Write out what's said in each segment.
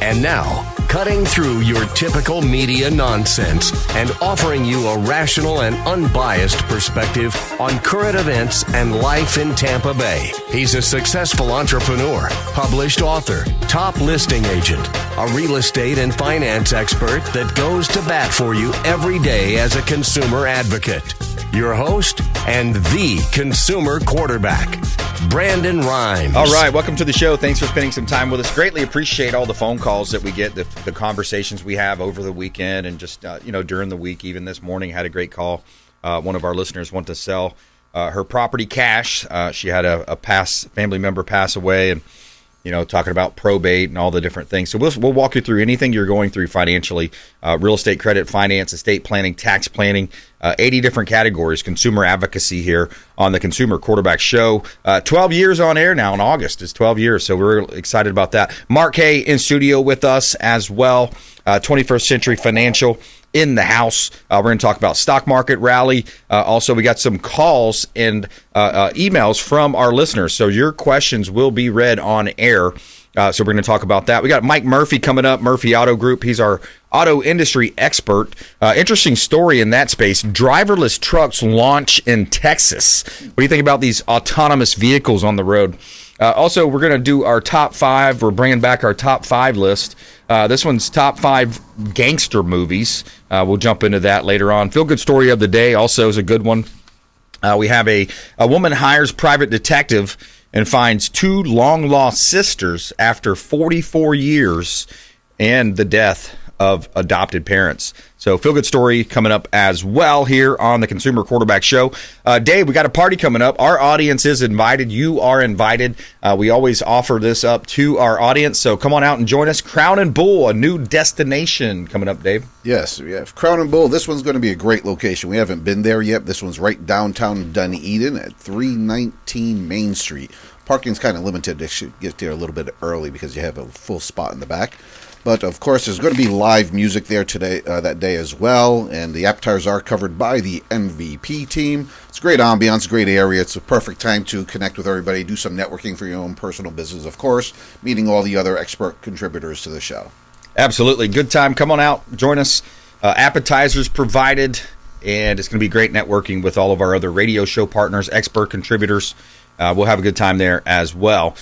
And now, cutting through your typical media nonsense and offering you a rational and unbiased perspective on current events and life in Tampa Bay. He's a successful entrepreneur, published author, top listing agent, a real estate and finance expert that goes to bat for you every day as a consumer advocate. Your host and the consumer quarterback, Brandon Rimes. All right, welcome to the show. Thanks for spending some time with us. Greatly appreciate all the phone calls that we get, the conversations we have over the weekend and just, during the week. Even this morning, had a great call. One of our listeners wanted to sell her property cash. She had a family member pass away and, talking about probate and all the different things. So we'll walk you through anything you're going through financially, real estate credit, finance, estate planning, tax planning, 80 different categories, consumer advocacy here on the Consumer Quarterback Show. 12 years on air now. In August is 12 years, so we're excited about that. Mark Haye in studio with us as well, 21st Century Financial in the house. We're going to talk about stock market rally. Also, we got some calls and emails from our listeners. So your questions will be read on air. So we're going to talk about that. We got Mike Murphy coming up, Murphy Auto Group. He's our auto industry expert. Interesting story in that space. Driverless trucks launch in Texas. What do you think about these autonomous vehicles on the road? Also, we're going to do our top five. We're bringing back our top five list. This one's top five gangster movies. We'll jump into that later on. Feel good story of the day also is a good one. We have a woman hires private detective and finds two long-lost sisters after 44 years and the death of adopted parents. So feel good story coming up as well here on the Consumer Quarterback Show. Dave, we got a party coming up. Our audience is invited. You are invited. We always offer this up to our audience. So come on out and join us. Crown and Bull, a new destination coming up, Dave. Yes, we have Crown and Bull. This one's going to be a great location. We haven't been there yet. This one's right downtown Dunedin at 319 Main Street. Parking's kind of limited. They should get there a little bit early because you have a full spot in the back. But, of course, there's going to be live music there today, that day as well, and the appetizers are covered by the MVP team. It's a great ambiance, great area. It's a perfect time to connect with everybody, do some networking for your own personal business, of course, meeting all the other expert contributors to the show. Absolutely. Good time. Come on out. Join us. Appetizers provided, and it's going to be great networking with all of our other radio show partners, expert contributors. We'll have a good time there as well.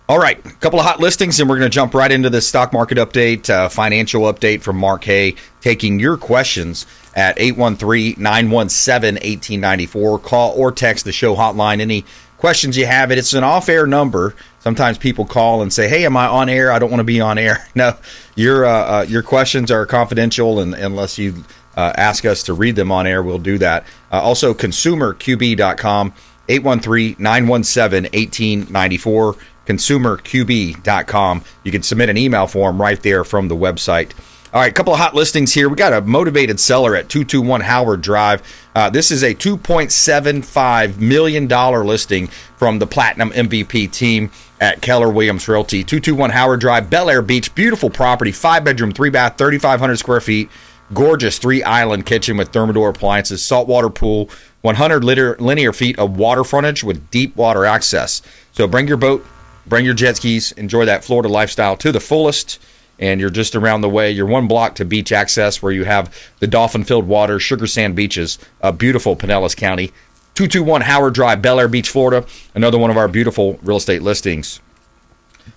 All right, a couple of hot listings, and we're going to jump right into the stock market update, financial update from Mark Haye, taking your questions at 813-917-1894. Call or text the show hotline. Any questions you have, it's an off-air number. Sometimes people call and say, hey, am I on air? I don't want to be on air. No, your questions are confidential, and unless you ask us to read them on air, we'll do that. Also, consumerqb.com, 813-917-1894. consumerqb.com. You can submit an email form right there from the website. All right, a couple of hot listings here. We got a motivated seller at 221 Howard Drive. This is a $2.75 million listing from the Platinum MVP team at Keller Williams Realty. 221 Howard Drive, Bel Air Beach. Beautiful property, 5-bedroom, 3-bath, 3,500 square feet. Gorgeous 3-island kitchen with Thermador appliances, saltwater pool, 100 linear feet of water frontage with deep water access. So bring your boat, bring your jet skis, enjoy that Florida lifestyle to the fullest, and you're just around the way. You're one block to beach access where you have the dolphin-filled water, sugar sand beaches, beautiful Pinellas County. 221 Howard Drive, Bel Air Beach, Florida, another one of our beautiful real estate listings.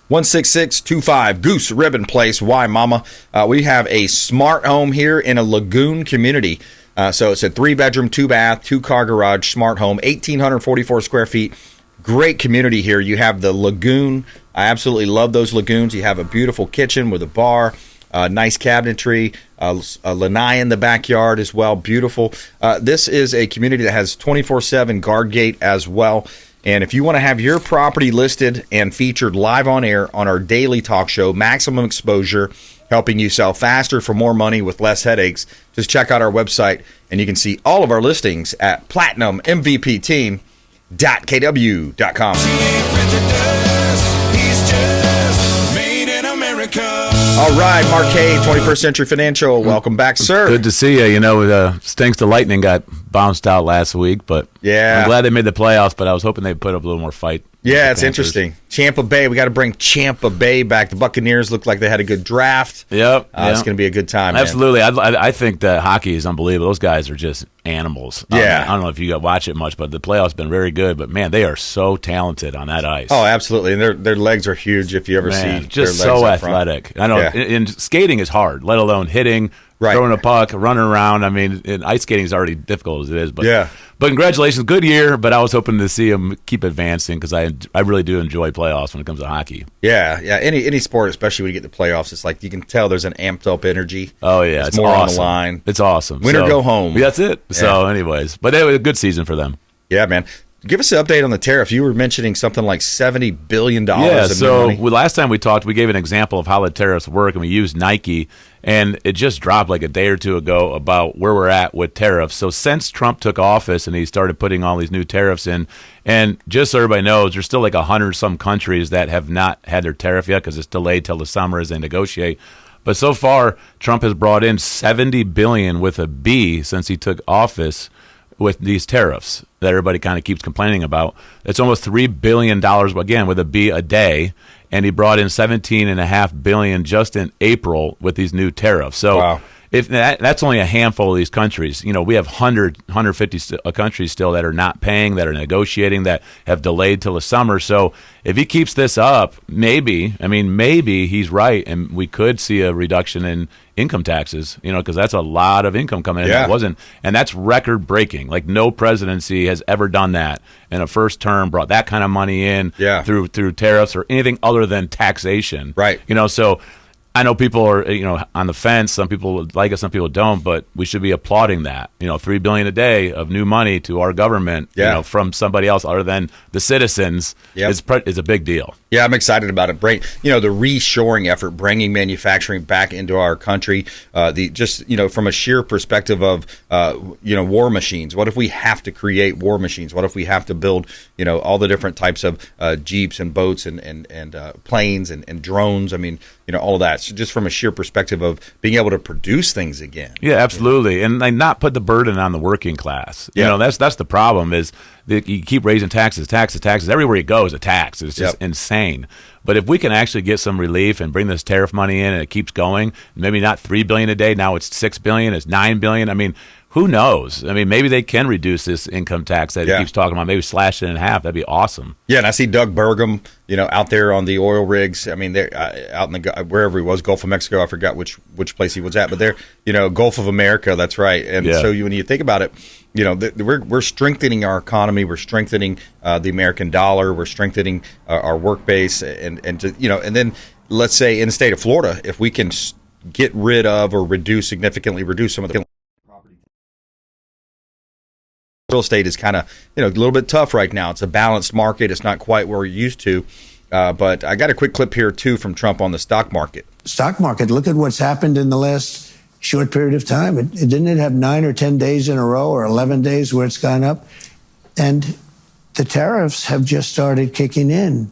16625 Goose Ribbon Place, Why Mama? We have a smart home here in a lagoon community. So it's a 3-bedroom, 2-bath, 2-car garage, smart home, 1,844 square feet. Great community here. You have the lagoon. I absolutely love those lagoons. You have a beautiful kitchen with a bar, nice cabinetry, a lanai in the backyard as well. Beautiful. This is a community that has 24/7 guard gate as well. And if you want to have your property listed and featured live on air on our daily talk show, Maximum Exposure, helping you sell faster for more money with less headaches, just check out our website, and you can see all of our listings at platinummvpteam.kw.com. All right, Mark Haye, 21st Century Financial. Welcome back, sir. Good to see you. You know, stinks the Lightning got bounced out last week, but yeah, I'm glad they made the playoffs, but I was hoping they'd put up a little more fight. Yeah, it's interesting. Tampa Bay, we got to bring Tampa Bay back. The Buccaneers look like they had a good draft. Yep. It's going to be a good time. Absolutely. I think that hockey is unbelievable. Those guys are just animals. Yeah. I don't know if you watch it much, but the playoffs have been very good. But, man, they are so talented on that ice. Oh, absolutely. And their legs are huge if you ever see just their legs so up front. athletic. I know. Yeah. And skating is hard, let alone hitting, throwing a puck, running around. I mean, ice skating is already difficult as it is. But, but congratulations. Good year, but I was hoping to see them keep advancing because I really do enjoy playoffs when it comes to hockey. Yeah. Any sport, especially when you get to playoffs, it's like you can tell there's an amped up energy. Oh, yeah. It's more awesome. on the line. It's awesome. Win or go home. Yeah, that's it. Yeah. So, anyways, but it was a good season for them. Yeah, man. Give us an update on the tariff. You were mentioning something like $70 billion. Yeah, so money. Last time we talked, we gave an example of how the tariffs work, and we used Nike, and it just dropped like a day or two ago about where we're at with tariffs. So since Trump took office and he started putting all these new tariffs in, and just so everybody knows, there's still like 100-some countries that have not had their tariff yet because it's delayed till the summer as they negotiate. But so far, Trump has brought in $70 billion with a B since he took office with these tariffs that everybody kind of keeps complaining about. It's almost $3 billion, again, with a B a day, and he brought in $17.5 billion just in April with these new tariffs. So wow. If that's only a handful of these countries. You know, we have 150 countries still that are not paying, that are negotiating, that have delayed till the summer. So if he keeps this up, maybe he's right, and we could see a reduction in income taxes, you know, because that's a lot of income coming in. Yeah. And that's record breaking. Like no presidency has ever done that in a first term, brought that kind of money in through tariffs or anything other than taxation. Right. You know, so I know people are, you know, on the fence. Some people like it, some people don't, but we should be applauding that. You know, $3 billion a day of new money to our government, you know, from somebody else other than the citizens is a big deal. Yeah, I'm excited about it. The reshoring effort, bringing manufacturing back into our country. From a sheer perspective of war machines. What if we have to create war machines? What if we have to build all the different types of jeeps and boats and planes and drones? I mean, all of that. So just from a sheer perspective of being able to produce things again. Yeah, absolutely, and like not put the burden on the working class. You know, that's the problem is that you keep raising taxes. Everywhere you go is a tax. It's just insane. But if we can actually get some relief and bring this tariff money in and it keeps going, maybe not $3 billion a day, now it's $6 billion, it's $9 billion. I mean, who knows? I mean, maybe they can reduce this income tax that he keeps talking about. Maybe slash it in half. That'd be awesome. Yeah, and I see Doug Burgum, out there on the oil rigs. I mean, they're out in the wherever he was, Gulf of Mexico. I forgot which place he was at, but they're Gulf of America. That's right. And so when you think about it, we're strengthening our economy. We're strengthening the American dollar. We're strengthening our work base, and then let's say in the state of Florida, if we can get rid of or significantly reduce some of the real estate is kind of a little bit tough right now. It's a balanced market. It's not quite where we're used to. But I got a quick clip here too from Trump on the stock market. Stock market. Look at what's happened in the last short period of time. It didn't it have 9 or 10 days in a row or 11 days where it's gone up, and the tariffs have just started kicking in,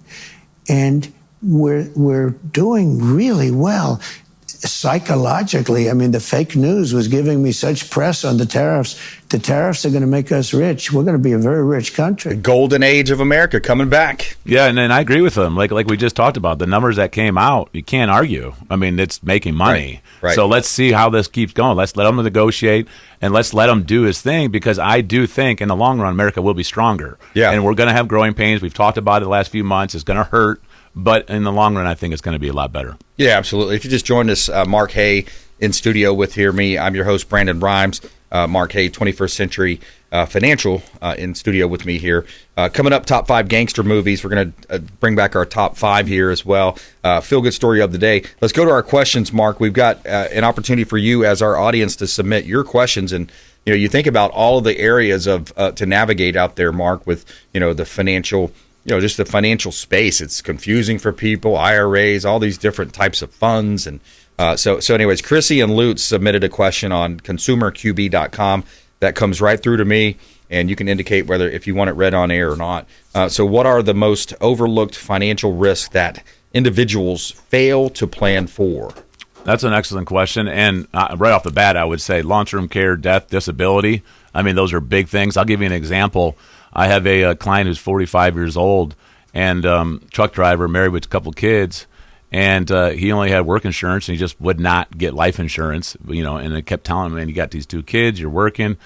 and we're doing really well. Psychologically, I mean, the fake news was giving me such press on the tariffs. The tariffs are going to make us rich. We're going to be a very rich country. The golden age of America coming back. Yeah, and I agree with them. Like we just talked about, the numbers that came out, you can't argue. I mean, it's making money. Right. So let's see how this keeps going. Let's let them negotiate, and let's let him do his thing, because I do think in the long run, America will be stronger. Yeah. And we're going to have growing pains. We've talked about it the last few months. It's going to hurt. But in the long run, I think it's going to be a lot better. Yeah, absolutely. If you just joined us, Mark Haye in studio with me. I'm your host, Brandon BRimes. Mark Haye, 21st Century Financial, in studio with me here. Coming up, top 5 gangster movies. We're going to bring back our top 5 here as well. Feel-good story of the day. Let's go to our questions, Mark. We've got an opportunity for you as our audience to submit your questions. And you think about all of the areas of to navigate out there, Mark, with the financial. Just the financial space. It's confusing for people, IRAs, all these different types of funds. And so anyways, Chrissy and Lutz submitted a question on consumerqb.com that comes right through to me, and you can indicate whether if you want it read on air or not. So what are the most overlooked financial risks that individuals fail to plan for? That's an excellent question. And right off the bat, I would say long-term care, death, disability. I mean, those are big things. I'll give you an example. I have a client who's 45 years old, and truck driver, married with a couple kids. And he only had work insurance, and he just would not get life insurance. And I kept telling him, man, you got these 2 kids, you're working.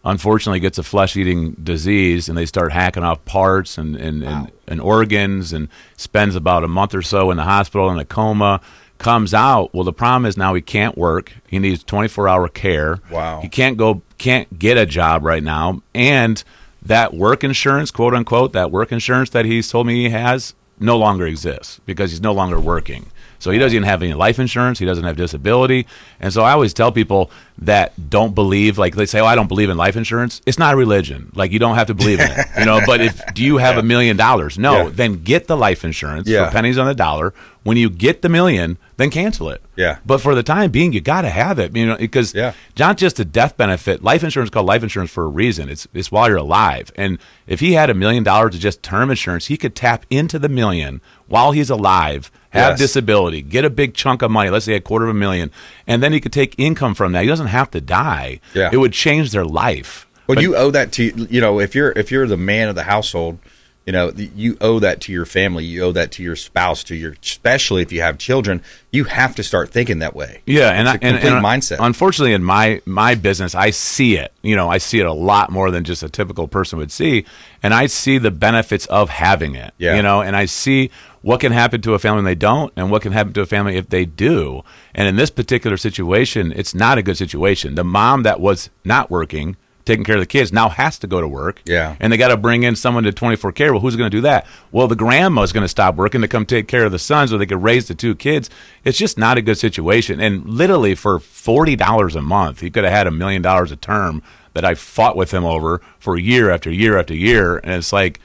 Unfortunately, he gets a flesh-eating disease, and they start hacking off parts and organs, and spends about a month or so in the hospital in a coma. Comes out. Well, the problem is now he can't work. He needs 24-hour care. Wow. He can't get a job right now, and that work insurance, quote unquote, that work insurance that he's told me he has, no longer exists because he's no longer working. So he doesn't even have any life insurance. He doesn't have disability. And so I always tell people that don't believe, like they say, oh, I don't believe in life insurance. It's not a religion. Like, you don't have to believe in it. But do you have $1 million? No, then get the life insurance for pennies on the dollar. When you get the $1 million, then cancel it. Yeah. But for the time being, you got to have it, because not just a death benefit. Life insurance is called life insurance for a reason. It's while you're alive. And if he had $1 million of just term insurance, he could tap into the $1 million while he's alive, have disability, get a big chunk of money, let's say $250,000, and then he could take income from that. He doesn't have to die. Yeah. It would change their life. Well, you owe that to, if you're the man of the household, you owe that to your family. You owe that to your spouse, especially if you have children. You have to start thinking that way. Yeah, and it's a complete mindset. Unfortunately, in my business, I see it. I see it a lot more than just a typical person would see, and I see the benefits of having it. Yeah. And I see what can happen to a family when they don't, and what can happen to a family if they do. And in this particular situation, it's not a good situation. The mom that was not working, taking care of the kids, now has to go to work. Yeah. And they got to bring in someone to 24 care. Well, who's going to do that? Well, the grandma's going to stop working to come take care of the son so they could raise the 2 kids. It's just not a good situation. And literally for $40 a month, he could have had $1 million a term that I fought with him over for year after year after year. And it's like,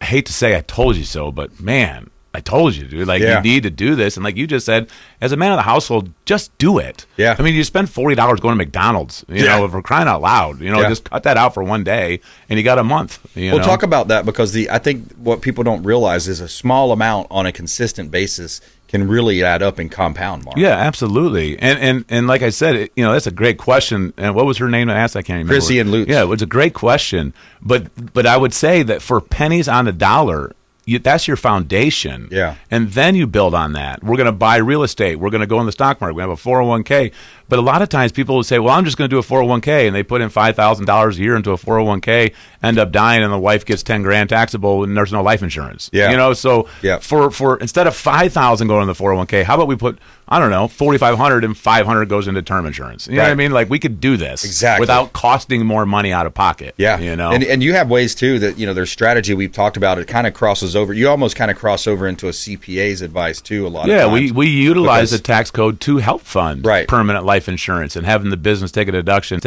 I hate to say I told you so, but man, I told you, dude. You need to do this. And like you just said, as a man of the household, just do it. Yeah. I mean, you spend $40 going to McDonald's, for crying out loud. Just cut that out for one day, and you got a month. We'll talk about that, because I think what people don't realize is a small amount on a consistent basis can really add up and compound, Mark. Yeah, absolutely. And like I said, that's a great question. And what was her name to ask? I can't remember. Chrissy and Lutz. Yeah, it was a great question. But I would say that for pennies on the dollar, that's your foundation. Yeah. And then you build on that. We're going to buy real estate. We're going to go in the stock market. We have a 401k. But a lot of times people will say, well, I'm just going to do a 401k. And they put in $5,000 a year into a 401k, end up dying, and the wife gets $10,000 taxable, and there's no life insurance. Yeah. So for instead of $5,000 going in the 401k, how about we put, I don't know, $4,500 and $500 goes into term insurance. You know what I mean? Like, we could do this without costing more money out of pocket. Yeah. And you have ways too that, there's strategy we've talked about. It kind of crosses over. You almost kind of cross over into a CPA's advice too a lot of times. Yeah, we utilize the tax code to help fund permanent life insurance, and having the business take a deduction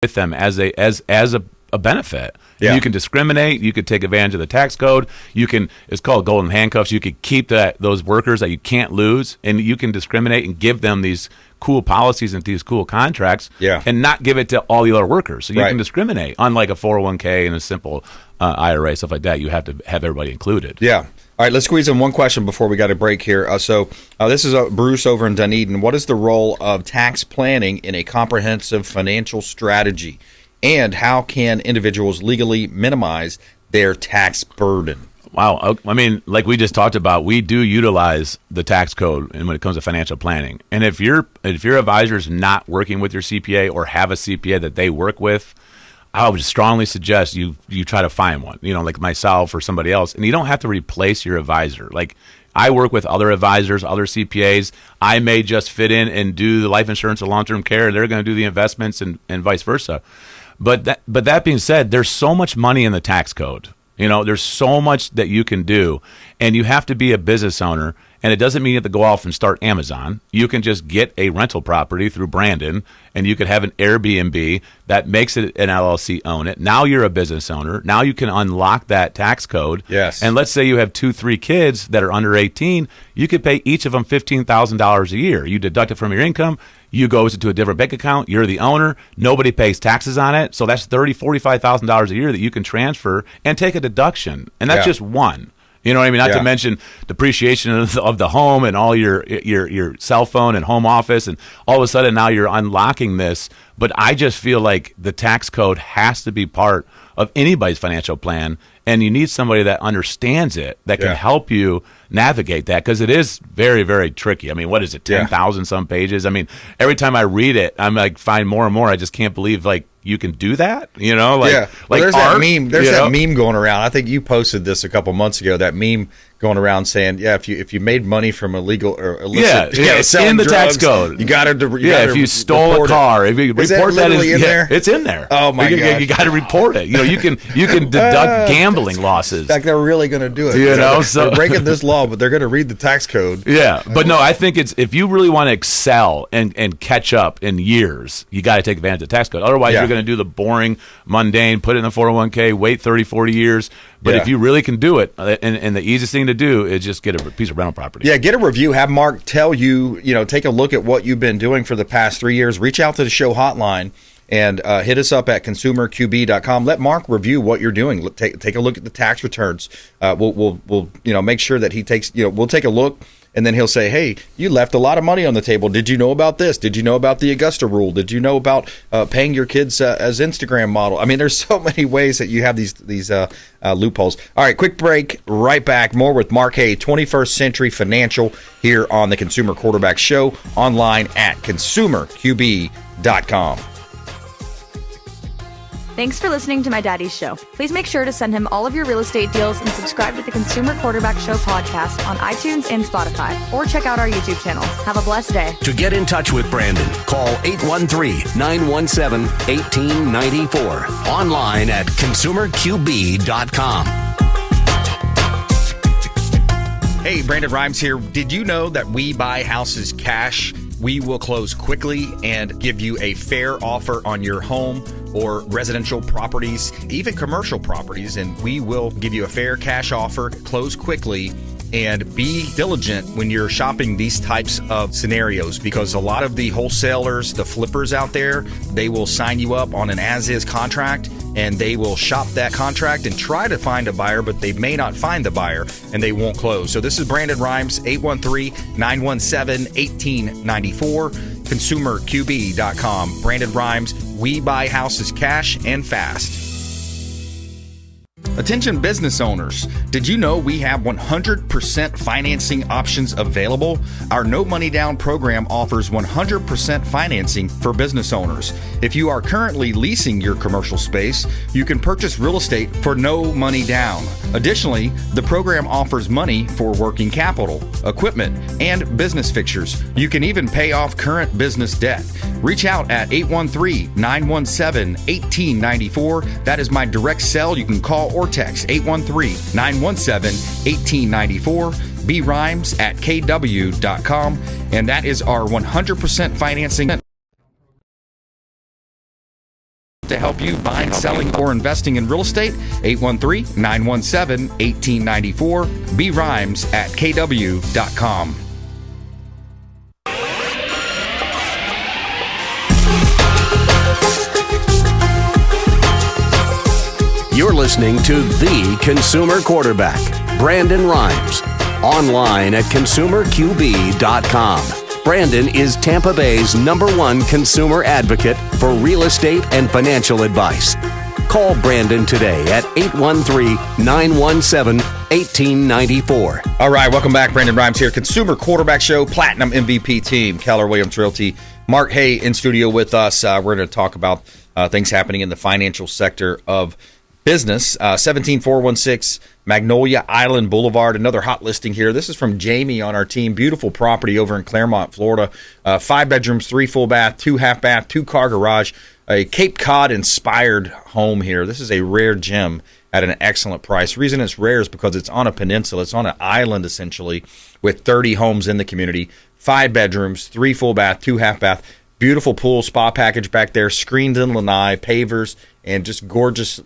with them as a benefit. Yeah. You can discriminate. You could take advantage of the tax code. It's called golden handcuffs. You could keep those workers that you can't lose, and you can discriminate and give them these cool policies and these cool contracts, and not give it to all the other workers. So you can discriminate, unlike a 401k and a simple IRA, stuff like that. You have to have everybody included. Yeah. All right, let's squeeze in one question before we got a break here. This is Bruce over in Dunedin. What is the role of tax planning in a comprehensive financial strategy? And how can individuals legally minimize their tax burden? Wow. I mean, like we just talked about, we do utilize the tax code when it comes to financial planning. And if your advisor is not working with your CPA or have a CPA that they work with, I would strongly suggest you try to find one, like myself or somebody else. And you don't have to replace your advisor. Like, I work with other advisors, other CPAs. I may just fit in and do the life insurance or long-term care. They're going to do the investments and vice versa. But that being said, there's so much money in the tax code. There's so much that you can do, and you have to be a business owner. And it doesn't mean you have to go off and start Amazon. You can just get a rental property through Brandon, and you could have an Airbnb that makes it an LLC own it. Now you're a business owner. Now you can unlock that tax code. Yes. And let's say you have 2-3 kids that are under 18. You could pay each of them $15,000 a year. You deduct it from your income. You go into a different bank account. You're the owner. Nobody pays taxes on it. So that's $30,000, $45,000 a year that you can transfer and take a deduction. And that's just one. You know what I mean? Not Yeah. to mention depreciation of the home and all your cell phone and home office, and all of a sudden now you're unlocking this. But I just feel like the tax code has to be part of anybody's financial plan, and you need somebody that understands it, that can help you navigate that, because it is very, very tricky. I mean, what is it, 10,000 some pages? I mean, every time I read it, I'm like, find more and more. I just can't believe, like, you can do that, you know? Like, well, like there's art, that meme. There's you that know? meme going around. I think you posted this a couple months ago. That meme going around saying, if you made money from illegal or illicit, it's selling in the drugs, tax code. You got to. If you stole a car, if you Is that report that, literally in there? It's in there. Oh my god! You got to report it. You know, you can deduct gambling losses. Like they're really going to do it. You know, so they're breaking this law, but they're going to read the tax code. Yeah, but no, I think it's, if you really want to excel and catch up in years, you got to take advantage of the tax code. Otherwise, you're going to do the boring, mundane, put it in the 401k, wait 30, 40 years. But if you really can do it, and the easiest thing to do is just get a piece of rental property. Yeah, get a review. Have Mark tell you, take a look at what you've been doing for the past 3 years. Reach out to the show hotline and hit us up at consumerqb.com. Let Mark review what you're doing. Take a look at the tax returns. We'll make sure that he takes, we'll take a look. And then he'll say, hey, you left a lot of money on the table. Did you know about this? Did you know about the Augusta rule? Did you know about paying your kids as Instagram model? I mean, there's so many ways that you have these loopholes. All right, quick break. Right back. More with Mark Haye, 21st Century Financial, here on the Consumer Quarterback Show, online at consumerqb.com. Thanks for listening to my daddy's show. Please make sure to send him all of your real estate deals and subscribe to the Consumer Quarterback Show podcast on iTunes and Spotify, or check out our YouTube channel. Have a blessed day. To get in touch with Brandon, call 813-917-1894. Online at consumerqb.com. Hey, Brandon BRimes here. Did you know that we buy houses cash? We will close quickly and give you a fair offer on your home or residential properties, even commercial properties, and we will give you a fair cash offer, close quickly, and be diligent when you're shopping these types of scenarios, because a lot of the wholesalers, the flippers out there, they will sign you up on an as-is contract, and they will shop that contract and try to find a buyer, but they may not find the buyer, and they won't close. So this is Brandon BRimes, 813-917-1894, consumerqb.com. Brandon BRimes, we buy houses cash and fast. Attention business owners, did you know we have 100% financing options available? Our no money down program offers 100% financing for business owners. If you are currently leasing your commercial space, you can purchase real estate for no money down. Additionally, the program offers money for working capital, equipment, and business fixtures. You can even pay off current business debt. Reach out at 813-917-1894. That is my direct cell. You can call or text 813-917-1894. BRimes at kw.com. And that is our 100% financing to help you buying, selling, or investing in real estate. 813-917-1894. BRimes at kw.com. You're listening to The Consumer Quarterback, Brandon BRimes. Online at consumerqb.com. Brandon is Tampa Bay's #1 consumer advocate for real estate and financial advice. Call Brandon today at 813-917-1894. All right, welcome back. Brandon BRimes here. Consumer Quarterback Show, Platinum MVP team, Keller Williams Realty. Mark Haye in studio with us. We're going to talk about things happening in the financial sector of business. 17416 Magnolia Island Boulevard. Another hot listing here. This is from Jamie on our team. Beautiful property over in Claremont, Florida. 5 bedrooms, 3 full bath, 2 half bath, 2 car garage. A Cape Cod inspired home here. This is a rare gem at an excellent price. The reason it's rare is because it's on a peninsula. It's on an island essentially with 30 homes in the community. 5 bedrooms, 3 full bath, 2 half bath. Beautiful pool, spa package back there, screened-in lanai, pavers, and just gorgeous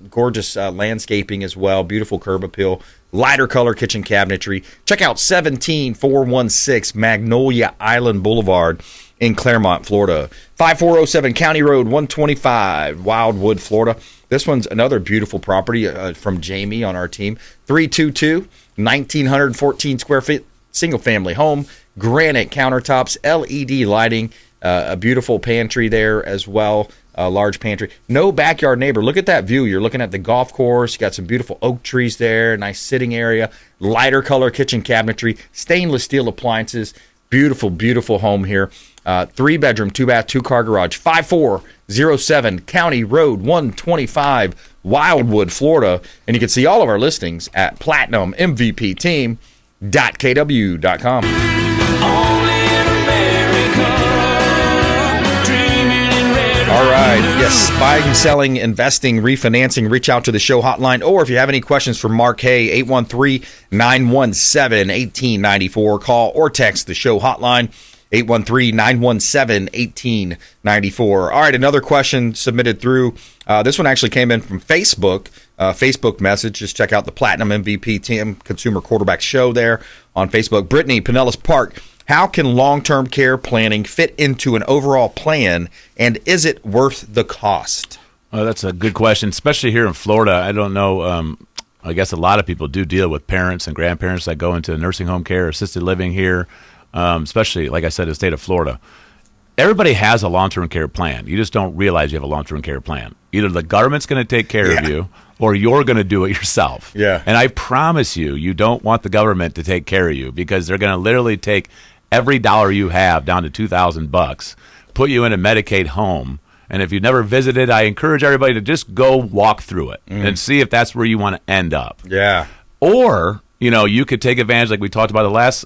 landscaping as well. Beautiful curb appeal, lighter color kitchen cabinetry. Check out 17416 Magnolia Island Boulevard in Claremont, Florida. 5407 County Road 125, Wildwood, Florida. This one's another beautiful property from Jamie on our team. 322, 1,914 square feet, single-family home, granite countertops, LED lighting, a beautiful pantry there as well, a large pantry. No backyard neighbor. Look at that view. You're looking at the golf course. You got some beautiful oak trees there, nice sitting area, lighter color kitchen cabinetry, stainless steel appliances. Beautiful, beautiful home here. 3-bedroom, 2-bath, 2-car garage, 5407 County Road 125, Wildwood, Florida. And you can see all of our listings at platinummvpteam.kw.com. All right. Yes, buying, selling, investing, refinancing, reach out to the show hotline. Or if you have any questions for Mark Haye, 813-917-1894. Call or text the show hotline, 813-917-1894. All right, another question submitted through. This one actually came in from Facebook. Facebook message. Just check out the Platinum MVP Team Consumer Quarterback Show there on Facebook. Brittany, Pinellas Park. How can long-term care planning fit into an overall plan, and is it worth the cost? Well, that's a good question, especially here in Florida. I don't know. I guess a lot of people do deal with parents and grandparents that go into nursing home care, assisted living here, especially, like I said, the state of Florida. Everybody has a long-term care plan. You just don't realize you have a long-term care plan. Either the government's going to take care of you, or you're going to do it yourself. Yeah. And I promise you, you don't want the government to take care of you, because they're going to literally take every dollar you have down to $2,000, put you in a Medicaid home. And if you've never visited, I encourage everybody to just go walk through it and see if that's where you want to end up. Yeah. Or, you could take advantage, like we talked about the last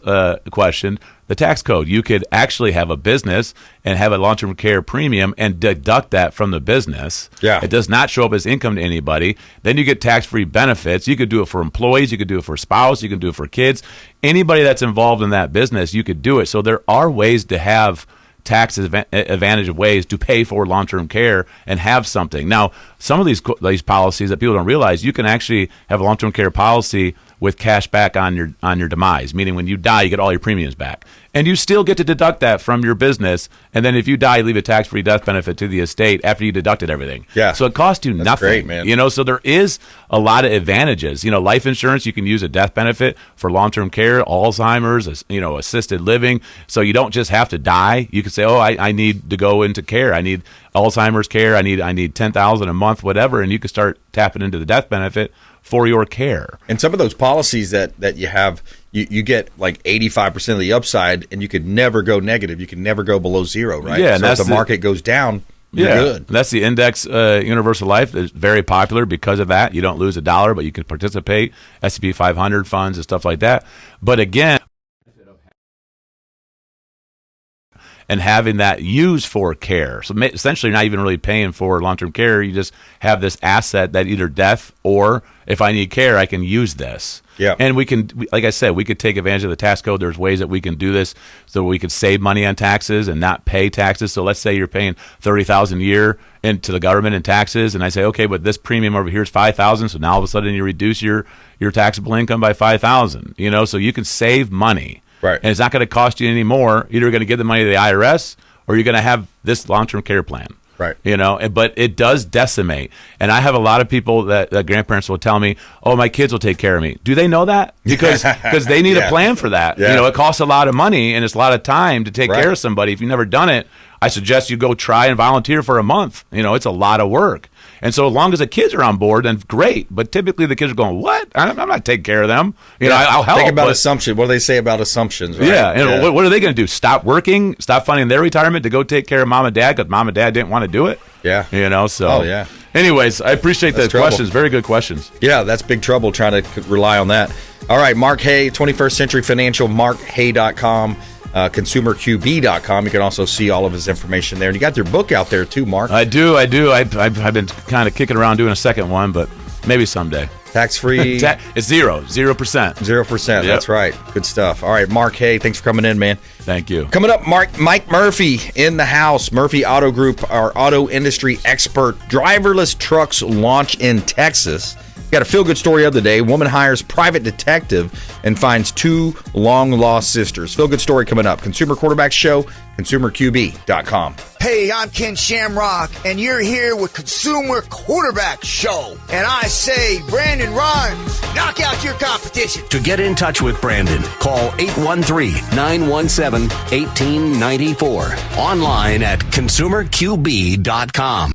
question, the tax code. You could actually have a business and have a long-term care premium and deduct that from the business. Yeah. It does not show up as income to anybody. Then you get tax-free benefits. You could do it for employees. You could do it for a spouse. You can do it for kids. Anybody that's involved in that business, you could do it. So there are ways to have tax advantage of ways to pay for long-term care and have something. Now, some of these policies that people don't realize, you can actually have a long-term care policy with cash back on your demise, meaning when you die, you get all your premiums back. And you still get to deduct that from your business. And then if you die, you leave a tax-free death benefit to the estate after you deducted everything. Yeah. So it costs you nothing. Great, man. So there is a lot of advantages. Life insurance, you can use a death benefit for long-term care, Alzheimer's, assisted living. So you don't just have to die. You can say, I need to go into care. I need Alzheimer's care. I need $10,000 a month, whatever. And you can start tapping into the death benefit for your care. And some of those policies that you have, you get like 85% of the upside, and you could never go negative. You can never go below zero, right? Yeah, so if the market goes down, you're good. That's the index universal life. It's very popular because of that. You don't lose a dollar, but you can participate, S&P 500 funds and stuff like that. But again, and having that used for care. So essentially you're not even really paying for long-term care. You just have this asset that either death or if I need care, I can use this. Yeah. And we can, like I said, we could take advantage of the tax code. There's ways that we can do this so we could save money on taxes and not pay taxes. So let's say you're paying $30,000 a year into the government in taxes, and I say, okay, but this premium over here is $5,000. So now all of a sudden you reduce your taxable income by $5,000. So you can save money. Right. And it's not going to cost you any more. You're going to give the money to the IRS, or you're going to have this long-term care plan. Right. But it does decimate. And I have a lot of people that grandparents will tell me, oh, my kids will take care of me. Do they know that? Because they need a plan for that. Yeah. It costs a lot of money, and it's a lot of time to take care of somebody. If you've never done it, I suggest you go try and volunteer for a month. It's a lot of work. And so as long as the kids are on board, then great. But typically the kids are going, what? I'm not taking care of them. I'll help. Think about assumption. What do they say about assumptions, right? Yeah. And what are they going to do? Stop working? Stop funding their retirement to go take care of mom and dad because mom and dad didn't want to do it? Yeah. So. Oh, yeah. Anyways, I appreciate the trouble. questions. Very good questions. Yeah, that's big trouble trying to rely on that. All right, Mark Haye, 21st Century Financial, markhaye.com. consumerqb.com. You can also see all of his information there. And you got your book out there too, Mark. I do. I've been kind of kicking around doing a second one, but maybe someday. Tax-free? It's 0%. 0%. Yep. That's right. Good stuff. All right, Mark Haye, thanks for coming in, man. Thank you. Coming up, Mike Murphy in the house. Murphy Auto Group, our auto industry expert. Driverless trucks launch in Texas. Got a feel-good story of the day. Woman hires private detective and finds 2 long-lost sisters. Feel-good story coming up. Consumer Quarterback Show, consumerqb.com. Hey, I'm Ken Shamrock, and you're here with Consumer Quarterback Show. And I say, Brandon Rhymes, knock out your competition. To get in touch with Brandon, call 813-917-1894. Online at consumerqb.com.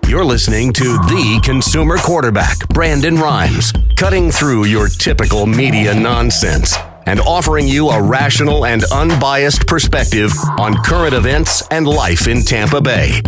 You're listening to the Consumer Quarterback, Brandon Rhymes, cutting through your typical media nonsense and offering you a rational and unbiased perspective on current events and life in Tampa Bay.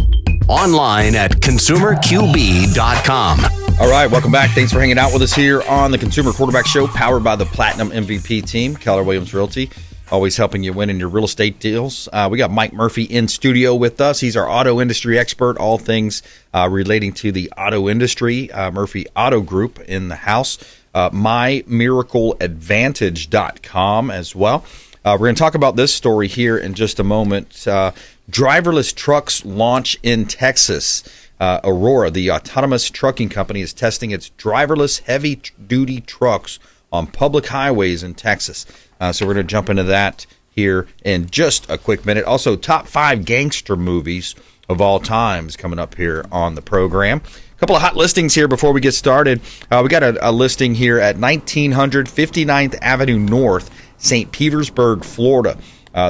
Online at consumerqb.com. All right, welcome back. Thanks for hanging out with us here on the Consumer Quarterback Show, powered by the Platinum MVP team, Keller Williams Realty. Always helping you win in your real estate deals. We got Mike Murphy in studio with us. He's our auto industry expert, all things relating to the auto industry. Murphy Auto Group in the house. MyMiracleAdvantage.com as well. We're going to talk about this story here in just a moment. Driverless trucks launch in Texas. Aurora, the autonomous trucking company, is testing its driverless heavy-duty trucks on public highways in Texas. So we're going to jump into that here in just a quick minute. Also, top 5 gangster movies of all times coming up here on the program. A couple of hot listings here before we get started. We got a listing here at 1900 59th Avenue North, St. Petersburg, Florida.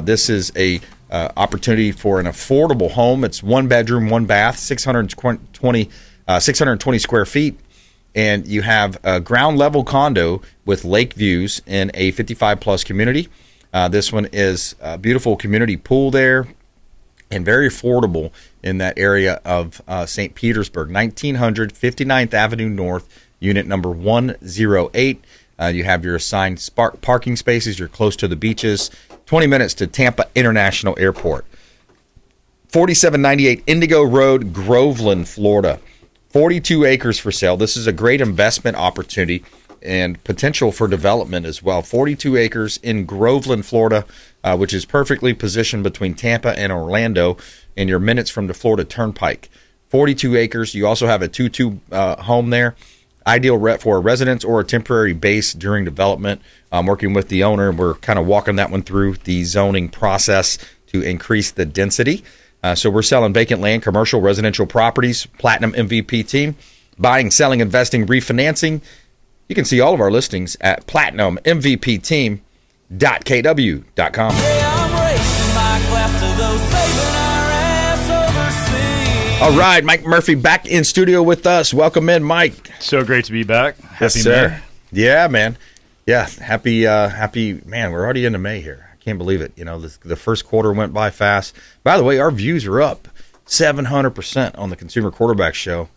This is a opportunity for an affordable home. It's 1 bedroom, 1 bath, 620 square feet. And you have a ground level condo with lake views in a 55-plus community. This one is a beautiful community pool there and very affordable in that area of St. Petersburg. 1900 59th Avenue North, unit number 108. You have your assigned parking spaces. You're close to the beaches. 20 minutes to Tampa International Airport. 4798 Indigo Road, Groveland, Florida. 42 acres for sale. This is a great investment opportunity and potential for development as well. 42 acres in Groveland, Florida, which is perfectly positioned between Tampa and Orlando, and you're minutes from the Florida Turnpike. 42 acres. You also have a 2-2 home there. Ideal for a residence or a temporary base during development. I'm working with the owner. We're kind of walking that one through the zoning process to increase the density. So we're selling vacant land, commercial, residential properties, Platinum MVP team, buying, selling, investing, refinancing. You can see all of our listings at platinummvpteam.kw.com. All right, Mike Murphy back in studio with us. Welcome in, Mike. So great to be back. Yes, Happy sir. May. Yeah, man. Yeah, happy, man, we're already into May here. Can't believe it. You know, the first quarter went by fast. By the way, our views are up 700% on the Consumer Quarterback Show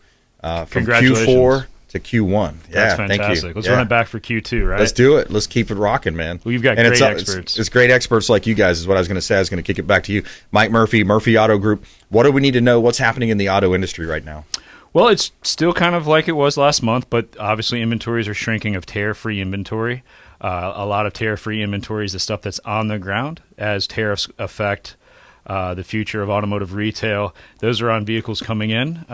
from Q4 to Q1. That's fantastic. Thank you. Let's run it back for Q2, right? Let's do it. Let's keep it rocking, man. We've got great experts. It's great experts like you guys is what I was going to say. I was going to kick it back to you. Mike Murphy, Murphy Auto Group. What do we need to know? What's happening in the auto industry right now? Well, it's still kind of like it was last month, but obviously inventories are shrinking of tariff-free inventory. A lot of tariff-free inventory is the stuff that's on the ground as tariffs affect the future of automotive retail. Those are on vehicles coming in.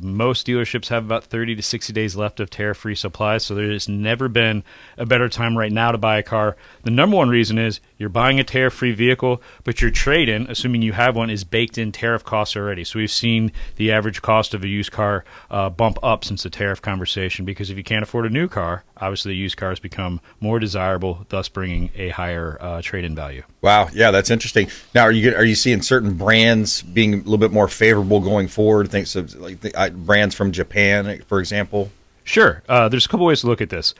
Most dealerships have about 30 to 60 days left of tariff-free supplies, so there's never been a better time right now to buy a car. The number one reason is you're buying a tariff-free vehicle, but your trade-in, assuming you have one, is baked in tariff costs already. So we've seen the average cost of a used car bump up since the tariff conversation, because if you can't afford a new car, obviously the used cars become more desirable, thus bringing a higher trade-in value. Wow, yeah, that's interesting. Now, are you seeing certain brands being a little bit more favorable going forward? Think of like brands from Japan, for example. Sure. There's a couple ways to look at this.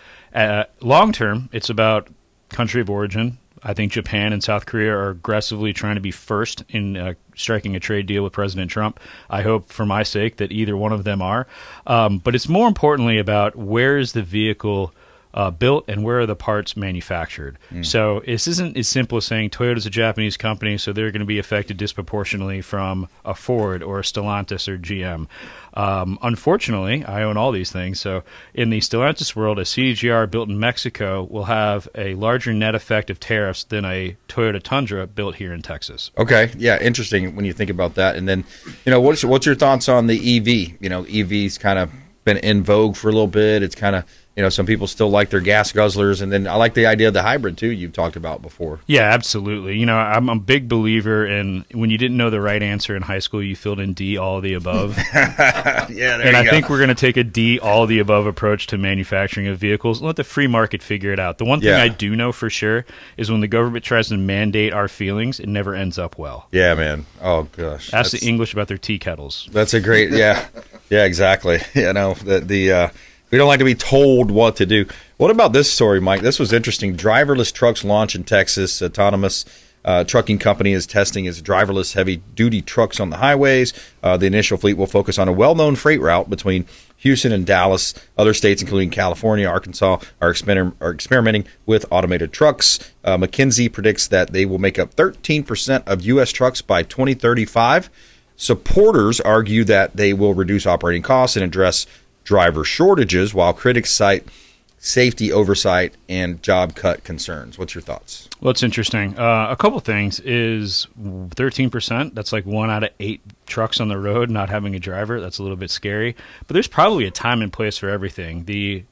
Long term, it's about country of origin. I think Japan and South Korea are aggressively trying to be first in striking a trade deal with President Trump. I hope, for my sake, that either one of them are. But it's more importantly about where is the vehicle built and where are the parts manufactured. So this isn't as simple as saying Toyota's a Japanese company, so they're going to be affected disproportionately from a Ford or a Stellantis or GM. Unfortunately, I own all these things, so in the Stellantis world, a CDGR built in Mexico will have a larger net effect of tariffs than a Toyota Tundra built here in Texas. Okay, yeah, interesting when you think about that. And then, what's your thoughts on the EV? EV's kind of been in vogue for a little bit. It's kind of, some people still like their gas guzzlers, and then I like the idea of the hybrid too. You've talked about before. Yeah, absolutely. I'm a big believer in when you didn't know the right answer in high school, you filled in D, all of the above. I think we're going to take a D, all of the above approach to manufacturing of vehicles. Let the free market figure it out. The one thing I do know for sure is when the government tries to mandate our feelings, it never ends up well. Yeah, man. Oh gosh. Ask the English about their tea kettles. That's a great. Yeah, exactly. We don't like to be told what to do. What about this story, Mike? This was interesting. Driverless trucks launch in Texas. Autonomous trucking company is testing its driverless heavy-duty trucks on the highways. The initial fleet will focus on a well-known freight route between Houston and Dallas. Other states, including California, Arkansas, are experimenting with automated trucks. McKinsey predicts that they will make up 13% of U.S. trucks by 2035. Supporters argue that they will reduce operating costs and address driver shortages, while critics cite safety oversight and job cut concerns. What's your thoughts? Well, it's interesting. A couple things is 13%. That's like 1 out of 8 trucks on the road not having a driver. That's a little bit scary. But there's probably a time and place for everything. The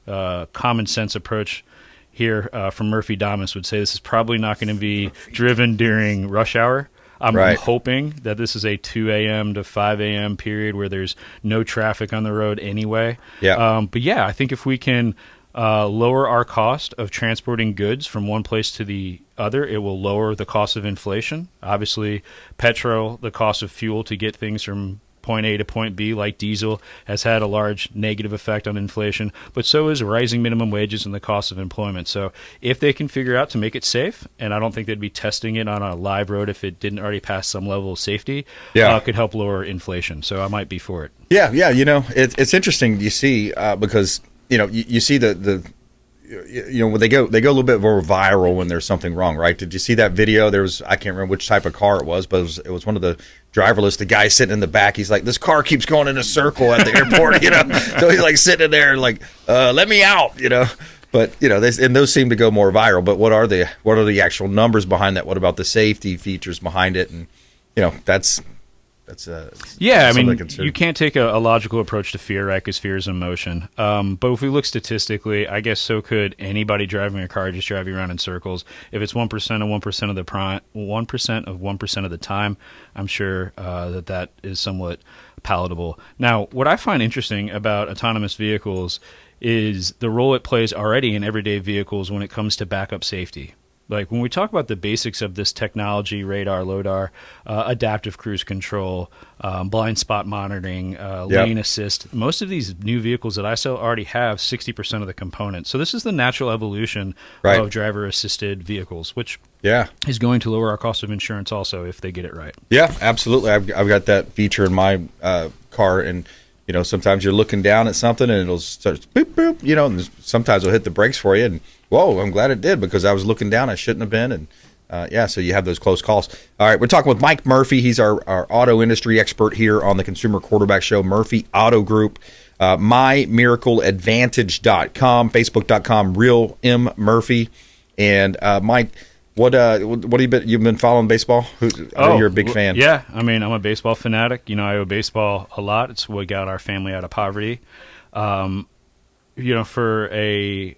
common sense approach here from Murphy Damas would say this is probably not going to be driven during rush hour. I'm hoping that this is a 2 a.m. to 5 a.m. period where there's no traffic on the road anyway. Yeah. But I think if we can lower our cost of transporting goods from one place to the other, it will lower the cost of inflation. Obviously, petrol, the cost of fuel to get things from point A to point B, like diesel, has had a large negative effect on inflation, but so is rising minimum wages and the cost of employment. So if they can figure out to make it safe, and I don't think they'd be testing it on a live road if it didn't already pass some level of safety, could help lower inflation. So I might be for it. Yeah, it's interesting you see because you see when they go a little bit more viral when there's something wrong, right? Did you see that video? I can't remember which type of car it was, but it was one of the driverless. The guy sitting in the back, he's like, this car keeps going in a circle at the airport, So he's like sitting there like, let me out, But those seem to go more viral. But what are the actual numbers behind that? What about the safety features behind it? And that's you can't take a logical approach to fear, right? Because fear is emotion. But if we look statistically, I guess so could anybody driving a car just driving around in circles. If it's 1% of 1% of the 1% of 1% of the time, I'm sure that is somewhat palatable. Now, what I find interesting about autonomous vehicles is the role it plays already in everyday vehicles when it comes to backup safety. Like when we talk about the basics of this technology, radar, LODAR, adaptive cruise control, blind spot monitoring, lane assist, most of these new vehicles that I sell already have 60% of the components. So this is the natural evolution of driver-assisted vehicles, which is going to lower our cost of insurance also if they get it right. Yeah, absolutely. I've got that feature in my car, and sometimes you're looking down at something and it'll start boop, boop, and sometimes it'll hit the brakes for you, and whoa, I'm glad it did because I was looking down. I shouldn't have been. And so you have those close calls. All right, we're talking with Mike Murphy. He's our auto industry expert here on the Consumer Quarterback Show, Murphy Auto Group, mymiracleadvantage.com, facebook.com, Real M Murphy. And Mike, what have you've been following baseball? I know you're a big fan. Yeah, I mean, I'm a baseball fanatic. I owe baseball a lot. It's what got our family out of poverty. For a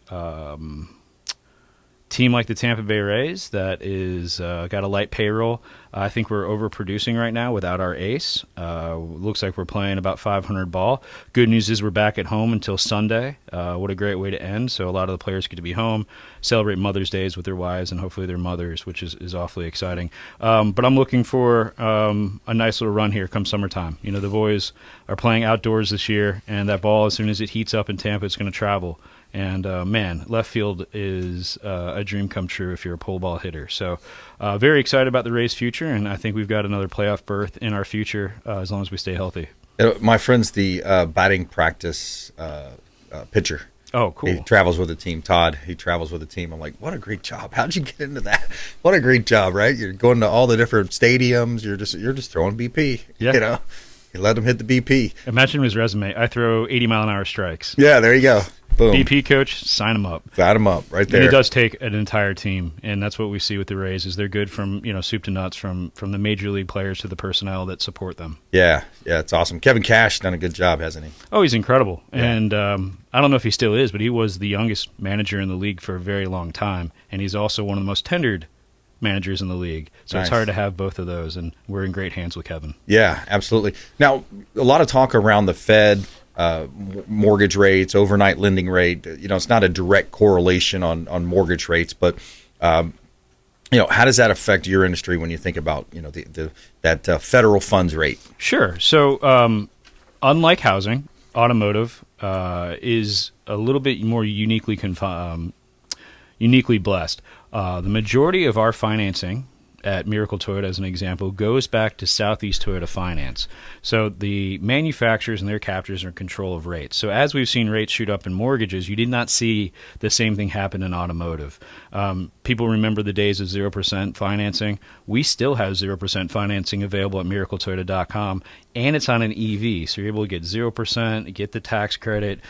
team like the Tampa Bay Rays that is got a light payroll, I think we're overproducing right now without our ace. Looks like we're playing about 500 ball. Good news is we're back at home until Sunday. What a great way to end. So a lot of the players get to be home, celebrate Mother's Days with their wives and hopefully their mothers, which is awfully exciting. But I'm looking for a nice little run here come summertime. The boys are playing outdoors this year, and that ball, as soon as it heats up in Tampa, it's going to travel. And, left field is a dream come true if you're a pole ball hitter. So very excited about the Rays' future, and I think we've got another playoff berth in our future as long as we stay healthy. My friend's the batting practice pitcher. Oh, cool. He travels with a team. Todd, he travels with a team. I'm like, what a great job. How'd you get into that? What a great job, right? You're going to all the different stadiums. You're just throwing BP. Yeah. You know, you let him hit the BP. Imagine his resume. I throw 80-mile-an-hour strikes. Yeah, there you go. Boom. BP coach, sign him up. Got him up right there. And it does take an entire team, and that's what we see with the Rays. Is they're good from soup to nuts, from the major league players to the personnel that support them. Yeah, it's awesome. Kevin Cash done a good job, hasn't he? Oh, he's incredible, Yeah. and I don't know if he still is, but he was the youngest manager in the league for a very long time, and he's also one of the most tenured managers in the league. So Nice. It's hard to have both of those, and we're in great hands with Kevin. Yeah, absolutely. Now, a lot of talk around the Fed. Mortgage rates, overnight lending rate. It's not a direct correlation on mortgage rates, but how does that affect your industry when you think about that federal funds rate? Sure. So, unlike housing, automotive is a little bit more uniquely blessed. The majority of our financing at Miracle Toyota, as an example, goes back to Southeast Toyota Finance. So the manufacturers and their captors are in control of rates. So as we've seen rates shoot up in mortgages, you did not see the same thing happen in automotive. People remember the days of 0% financing. We still have 0% financing available at miracletoyota.com, and it's on an EV. So you're able to get 0%, get the tax credit,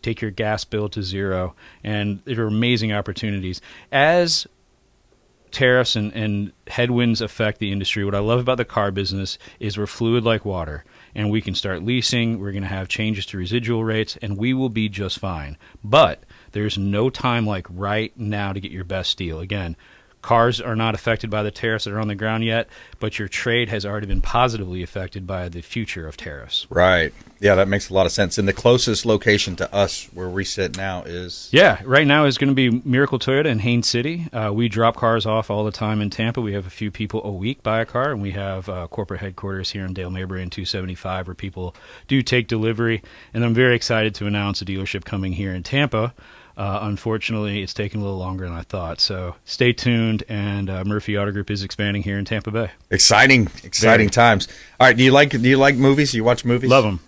take your gas bill to zero, and there are amazing opportunities. As tariffs and headwinds affect the industry, what I love about the car business is we're fluid like water, and we can start leasing. We're going to have changes to residual rates, and we will be just fine. But there's no time like right now to get your best deal. Again, cars are not affected by the tariffs that are on the ground yet, but your trade has already been positively affected by the future of tariffs. Right. Yeah, that makes a lot of sense. And the closest location to us where we sit now is? Yeah, right now is going to be Miracle Toyota in Haines City. We drop cars off all the time in Tampa. We have a few people a week buy a car, and we have corporate headquarters here in Dale Mabry and 275 where people do take delivery. And I'm very excited to announce a dealership coming here in Tampa. Unfortunately, it's taking a little longer than I thought. So stay tuned, and Murphy Auto Group is expanding here in Tampa Bay. Exciting times. All right, do you like movies? Do you watch movies? Love them.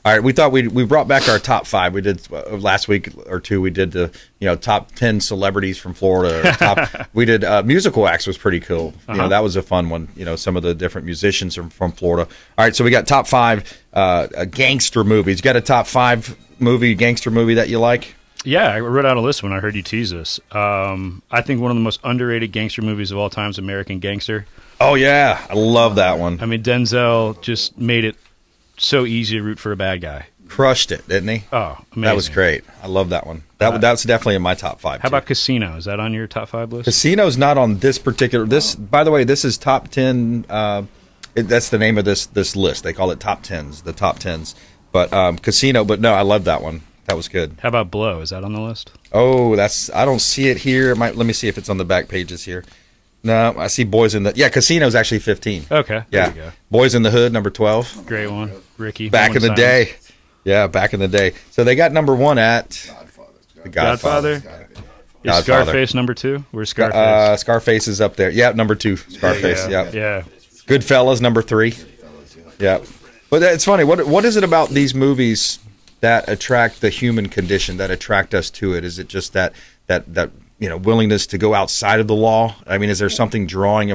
All right, we thought we brought back our top 5. We did last week or two. We did the top 10 celebrities from Florida. We did musical acts was pretty cool. That was a fun one. Some of the different musicians are from Florida. All right, so we got top 5 gangster movies. You got a top 5 gangster movie that you like? Yeah, I wrote out a list when I heard you tease this. I think one of the most underrated gangster movies of all time is American Gangster. Oh, yeah. I love that one. I mean, Denzel just made it so easy to root for a bad guy. Crushed it, didn't he? Oh, amazing. That was great. I love that one. That's definitely in my top 5. How about Casino? Is that on your top 5 list? Casino's not on this particular. By the way, this is top 10. That's the name of this list. They call it top 10s, the top 10s. But Casino, but no, I love that one. That was good. How about Blow? Is that on the list? Oh, I don't see it here. Let me see if it's on the back pages here. No, I see Boys in the... Yeah, Casino's actually 15. Okay, yeah. There you go. Boys in the Hood, number 12. Great one. Ricky. Back in the day. Yeah, back in the day. So they got number 1 at... The Godfather. Is Scarface number 2? Where's Scarface? Scarface is up there. Yeah, number 2. Scarface, yeah. Goodfellas, number 3. Yeah. But it's funny. What is it about these movies that attract the human condition, that attract us to it? Is it just that willingness to go outside of the law? I mean, is there something drawing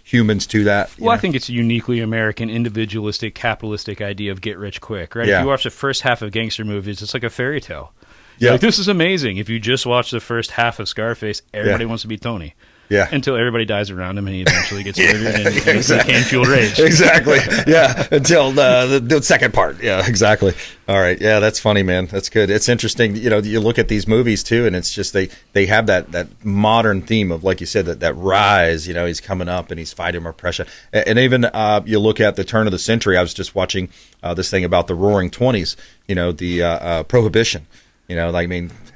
humans to that? Well, I think it's a uniquely American, individualistic, capitalistic idea of get rich quick, right? Yeah. If you watch the first half of gangster movies, it's like a fairy tale. Yeah. Like, this is amazing. If you just watch the first half of Scarface, everybody wants to be Tony. Yeah. Until everybody dies around him and he eventually gets murdered and he can't fuel rage. Exactly. Yeah. Until the second part. Yeah, exactly. All right. Yeah, that's funny, man. That's good. It's interesting. You look at these movies too, and it's just they have that modern theme of, like you said, that rise. He's coming up and he's fighting oppression. And even you look at the turn of the century. I was just watching this thing about the Roaring '20s. The Prohibition.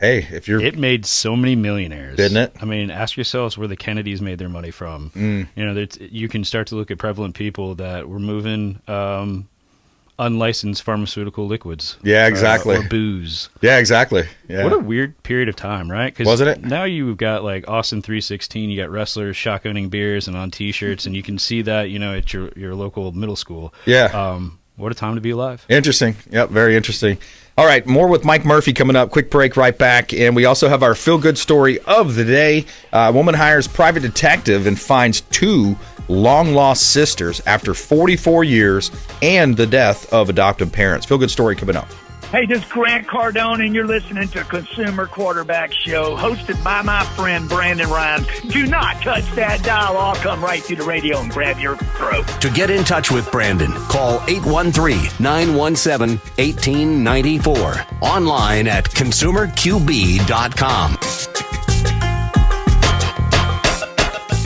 Hey, if you're... It made so many millionaires. Didn't it? I mean, ask yourselves where the Kennedys made their money from. You can start to look at prevalent people that were moving unlicensed pharmaceutical liquids. Yeah, exactly. Or booze. Yeah, exactly. Yeah. What a weird period of time, right? Wasn't it? Now you've got like Austin 316, you got wrestlers shotgunning beers and on T-shirts, and you can see that, at your local middle school. Yeah. What a time to be alive. Interesting. Yep, very interesting. All right, more with Mike Murphy coming up. Quick break, right back. And we also have our feel-good story of the day. A woman hires private detective and finds 2 long-lost sisters after 44 years and the death of adoptive parents. Feel-good story coming up. Hey, this is Grant Cardone, and you're listening to Consumer Quarterback Show, hosted by my friend Brandon Rhymes. Do not touch that dial. I'll come right through the radio and grab your throat. To get in touch with Brandon, call 813-917-1894. Online at consumerqb.com.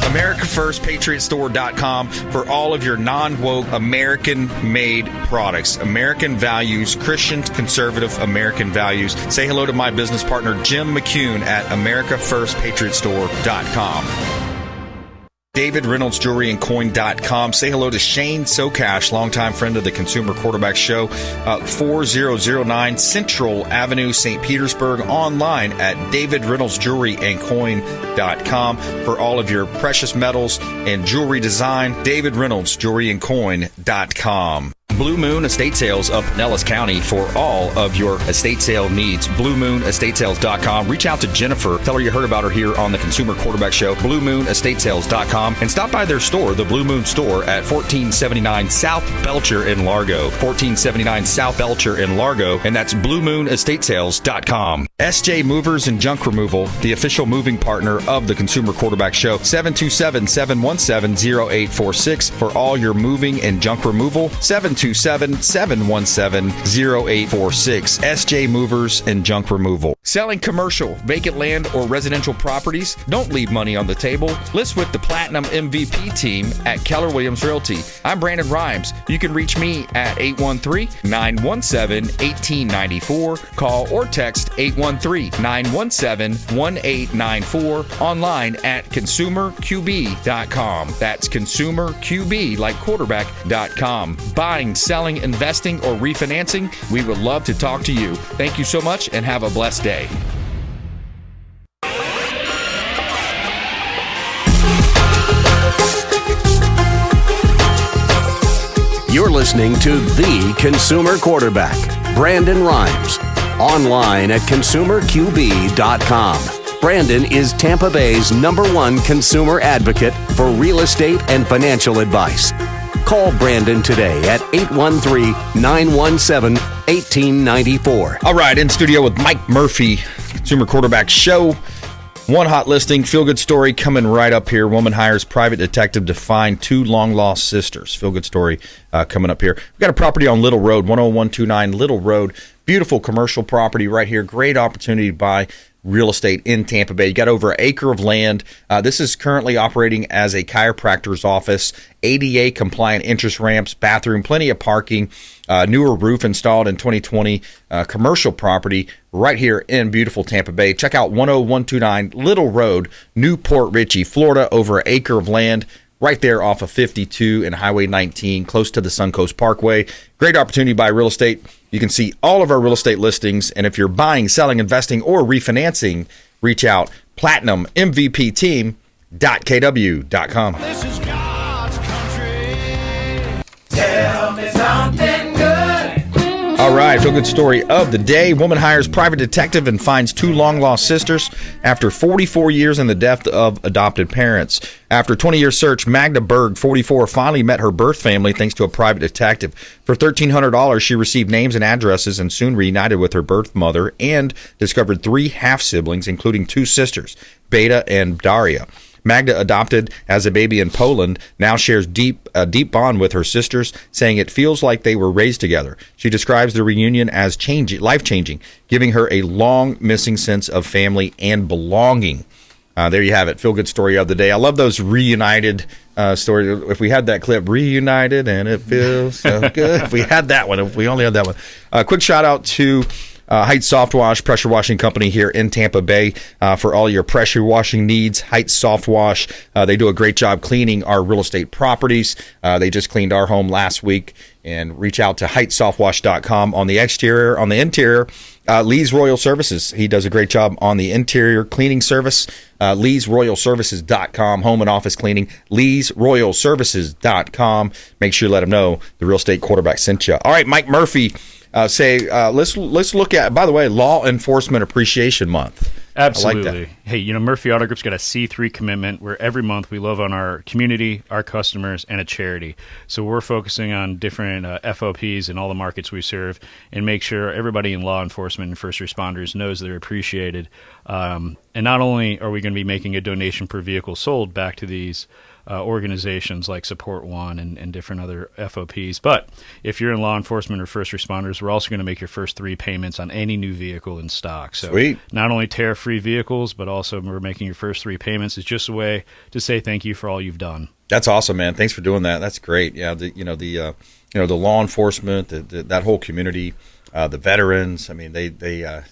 AmericaFirstPatriotStore.com for all of your non-woke American-made products. American values, Christian, conservative American values. Say hello to my business partner, Jim McCune at AmericaFirstPatriotStore.com. David Reynolds Jewelry and Coin.com. Say hello to Shane Socash, longtime friend of the Consumer Quarterback Show. 4009 Central Avenue, St. Petersburg. Online at DavidReynoldsJewelryandCoin.com for all of your precious metals and jewelry design. David Reynolds Jewelry and Coin.com. Blue Moon Estate Sales of Pinellas County for all of your estate sale needs. BlueMoonEstateSales.com. Reach out to Jennifer. Tell her you heard about her here on the Consumer Quarterback Show. BlueMoonEstateSales.com. And stop by their store, the Blue Moon Store, at 1479 South Belcher in Largo. 1479 South Belcher in Largo. And that's BlueMoonEstateSales.com. SJ Movers and Junk Removal, the official moving partner of the Consumer Quarterback Show. 727-717-0846 for all your moving and junk removal. 727-717-0846. SJ Movers and Junk Removal. Selling commercial, vacant land, or residential properties? Don't leave money on the table. List with the Platinum MVP team at Keller Williams Realty. I'm Brandon Rhymes. You can reach me at 813-917-1894. Call or text 813-917-1894. Online at consumerqb.com. That's consumerqb, like quarterback.com. Buying, selling, investing, or refinancing, we would love to talk to you. Thank you so much and have a blessed day. You're listening to The Consumer Quarterback, Brandon Rhymes. Online at consumerqb.com. Brandon is Tampa Bay's #1 consumer advocate for real estate and financial advice. Call Brandon today at 813-917-1894. All right, in studio with Mike Murphy, Consumer Quarterback Show. One hot listing, feel-good story coming right up here. Woman hires private detective to find 2 long-lost sisters. Feel-good story coming up here. We've got a property on Little Road, 10129 Little Road. Beautiful commercial property right here. Great opportunity to buy real estate in Tampa Bay. You got over an acre of land. This is currently operating as a chiropractor's office. ADA compliant entrance ramps, bathroom, plenty of parking, newer roof installed in 2020. Commercial property right here in beautiful Tampa Bay. Check out 10129 Little Road, Newport Richey, Florida. Over an acre of land right there off of 52 and Highway 19, close to the Suncoast Parkway. Great opportunity to buy real estate. You can see all of our real estate listings, and if you're buying, selling, investing, or refinancing, reach out. PlatinumMVPTeam.kw.com. This is God's country. Tell me something good. All right, feel good story of the day. Woman hires private detective and finds 2 long-lost sisters after 44 years in the death of adopted parents. After a 20-year search, Magda Berg, 44, finally met her birth family thanks to a private detective. For $1,300, she received names and addresses and soon reunited with her birth mother and discovered 3 half-siblings, including 2 sisters, Beta and Daria. Magda, adopted as a baby in Poland, now shares a deep bond with her sisters, saying it feels like they were raised together. She describes the reunion as life-changing, giving her a long missing sense of family and belonging. There you have it. Feel-good story of the day. I love those reunited stories. If we had that clip, reunited, and it feels so good. If we had that one, if we only had that one. Quick shout-out to Heights Soft Wash, pressure washing company here in Tampa Bay, for all your pressure washing needs. Heights Soft Wash, they do a great job cleaning our real estate properties. They just cleaned our home last week. And reach out to heightsoftwash.com. On the exterior. On the interior, Lee's Royal Services. He does a great job on the interior cleaning service. Lee'sRoyalServices.com. Home and office cleaning. Lee'sRoyalServices.com. Make sure you let him know the real estate quarterback sent you. All right, Mike Murphy. let's look at, by the way, Law Enforcement Appreciation Month. Absolutely. I like that. Hey, Murphy Auto Group's got a C3 commitment where every month we love on our community, our customers, and a charity. So we're focusing on different FOPs in all the markets we serve and make sure everybody in law enforcement and first responders knows they're appreciated. And not only are we going to be making a donation per vehicle sold back to these organizations like Support One and different other FOPs. But if you're in law enforcement or first responders, we're also going to make your first 3 payments on any new vehicle in stock. So Sweet. Not only tariff-free vehicles, but also we're making your first 3 payments. It's just a way to say thank you for all you've done. That's awesome, man. Thanks for doing that. That's great. Yeah, the law enforcement, that whole community. The veterans, I mean, they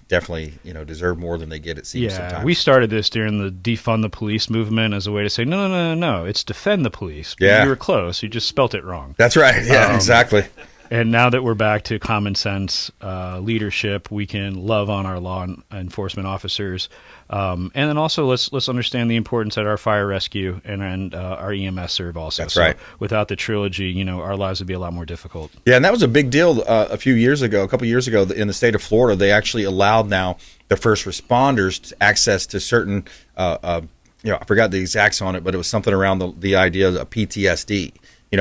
definitely deserve more than they get, it seems sometimes. We started this during the defund the police movement as a way to say, no, it's defend the police. Yeah. You were close. You just spelt it wrong. That's right. Yeah, exactly. And now that we're back to common sense leadership, we can love on our law enforcement officers. And then also let's understand the importance that our fire rescue and our EMS serve also. That's right. Without the trilogy, our lives would be a lot more difficult. Yeah, and that was a big deal a couple years ago in the state of Florida. They actually allowed now the first responders access to certain, I forgot the exacts on it, but it was something around the idea of PTSD.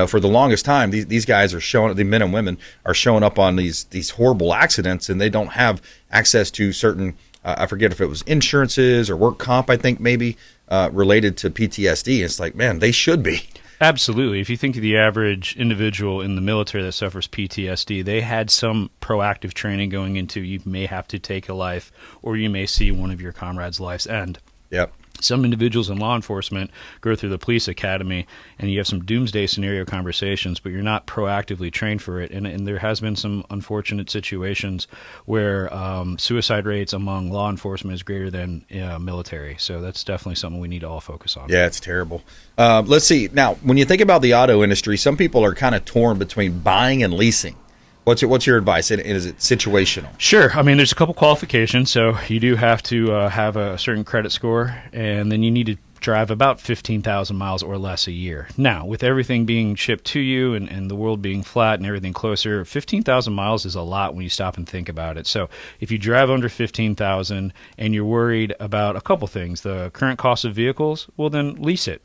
For the longest time, these guys are the men and women are showing up on these horrible accidents, and they don't have access to certain, I forget if it was insurances or work comp, I think maybe, related to PTSD. It's like, man, they should be. Absolutely. If you think of the average individual in the military that suffers PTSD, they had some proactive training going into you may have to take a life or you may see one of your comrades' lives end. Yep. Some individuals in law enforcement go through the police academy and you have some doomsday scenario conversations, but you're not proactively trained for it. And there has been some unfortunate situations where suicide rates among law enforcement is greater than military. So that's definitely something we need to all focus on. Yeah, it's terrible. Let's see. Now, when you think about the auto industry, some people are kind of torn between buying and leasing. What's your advice? Is it situational? Sure. I mean, there's a couple qualifications. So you do have to have a certain credit score, and then you need to drive about 15,000 miles or less a year. Now, with everything being shipped to you and the world being flat and everything closer, 15,000 miles is a lot when you stop and think about it. So if you drive under 15,000 and you're worried about a couple things, the current cost of vehicles, well, then lease it.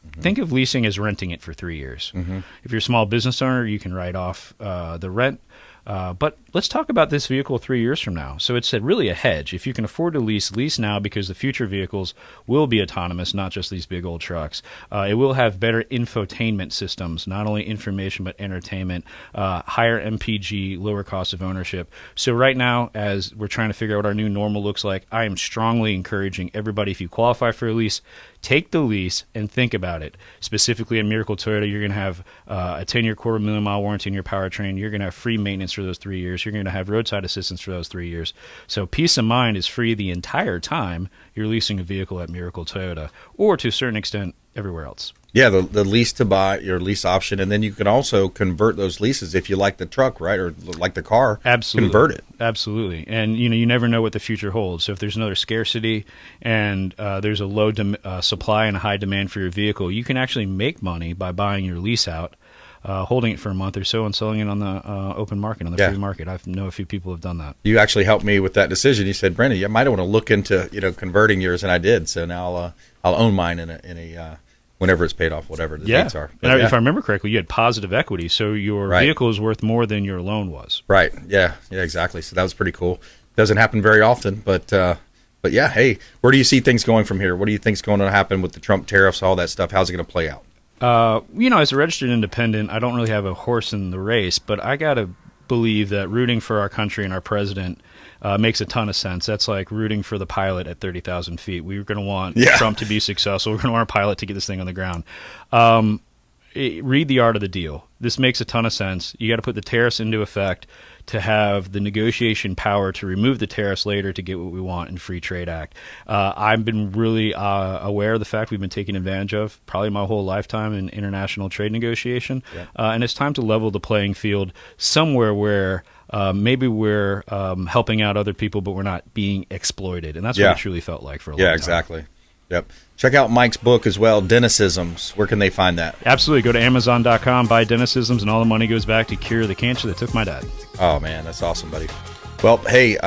Mm-hmm. Think of leasing as renting it for 3 years. Mm-hmm. If you're a small business owner, you can write off the rent. But let's talk about this vehicle 3 years from now. So it's really a hedge. If you can afford to lease now because the future vehicles will be autonomous, not just these big old trucks. It will have better infotainment systems, not only information but entertainment, higher MPG, lower cost of ownership. So right now, as we're trying to figure out what our new normal looks like, I am strongly encouraging everybody, if you qualify for a lease, take the lease and think about it. Specifically at Miracle Toyota, you're going to have a 10-year, quarter-million-mile warranty in your powertrain. You're going to have free maintenance for those 3 years. You're going to have roadside assistance for those 3 years. So peace of mind is free the entire time you're leasing a vehicle at Miracle Toyota, or to a certain extent, everywhere else. Yeah, the lease to buy, your lease option, and then you can also convert those leases if you like the truck, right, or like the car. Absolutely. Convert it. Absolutely. And, you never know what the future holds. So if there's another scarcity and there's a low supply and a high demand for your vehicle, you can actually make money by buying your lease out, holding it for a month or so and selling it on the open market, on the free market. I know a few people have done that. You actually helped me with that decision. You said, Brenda, you might want to look into converting yours, and I did. So now I'll own mine in a whenever it's paid off, whatever the dates are. But if I remember correctly, you had positive equity, so your vehicle is worth more than your loan was. Right. Yeah, exactly. So that was pretty cool. Doesn't happen very often, but yeah, hey, where do you see things going from here? What do you think is going to happen with the Trump tariffs, all that stuff? How's it going to play out? As a registered independent, I don't really have a horse in the race, but I got to believe that rooting for our country and our president makes a ton of sense. That's like rooting for the pilot at 30,000 feet. We're going to want Trump to be successful. We're going to want our pilot to get this thing on the ground. Read The Art of the Deal. This makes a ton of sense. You got to put the tariffs into effect to have the negotiation power to remove the tariffs later to get what we want in Free Trade Act. I've been really aware of the fact we've been taking advantage of probably my whole lifetime in international trade negotiation. And it's time to level the playing field somewhere where maybe we're helping out other people, but we're not being exploited. And that's what it truly felt like for a long time. Yeah, exactly. Yep. Check out Mike's book as well, Denicisms. Where can they find that? Absolutely. Go to Amazon.com, buy Denicisms, and all the money goes back to cure the cancer that took my dad. Oh, man, that's awesome, buddy. Well, hey,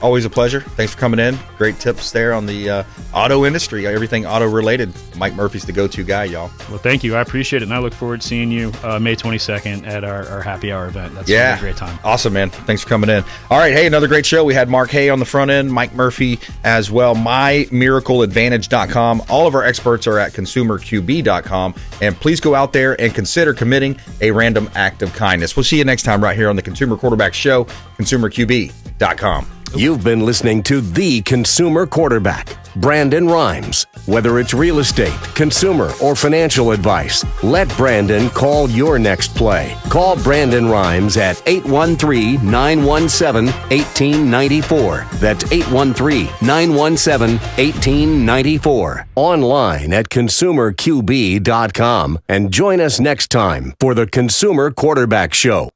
always a pleasure. Thanks for coming in. Great tips there on the auto industry, everything auto-related. Mike Murphy's the go-to guy, y'all. Well, thank you. I appreciate it, and I look forward to seeing you May 22nd at our happy hour event. That's going to be a great time. Awesome, man. Thanks for coming in. All right, hey, another great show. We had Mark Haye on the front end, Mike Murphy as well, mymiracleadvantage.com. All of our experts are at consumerqb.com, and please go out there and consider committing a random act of kindness. We'll see you next time right here on the Consumer Quarterback Show, consumerqb.com. You've been listening to The Consumer Quarterback, Brandon Rimes. Whether it's real estate, consumer, or financial advice, let Brandon call your next play. Call Brandon Rimes at 813-917-1894. That's 813-917-1894. Online at consumerqb.com. And join us next time for the Consumer Quarterback Show.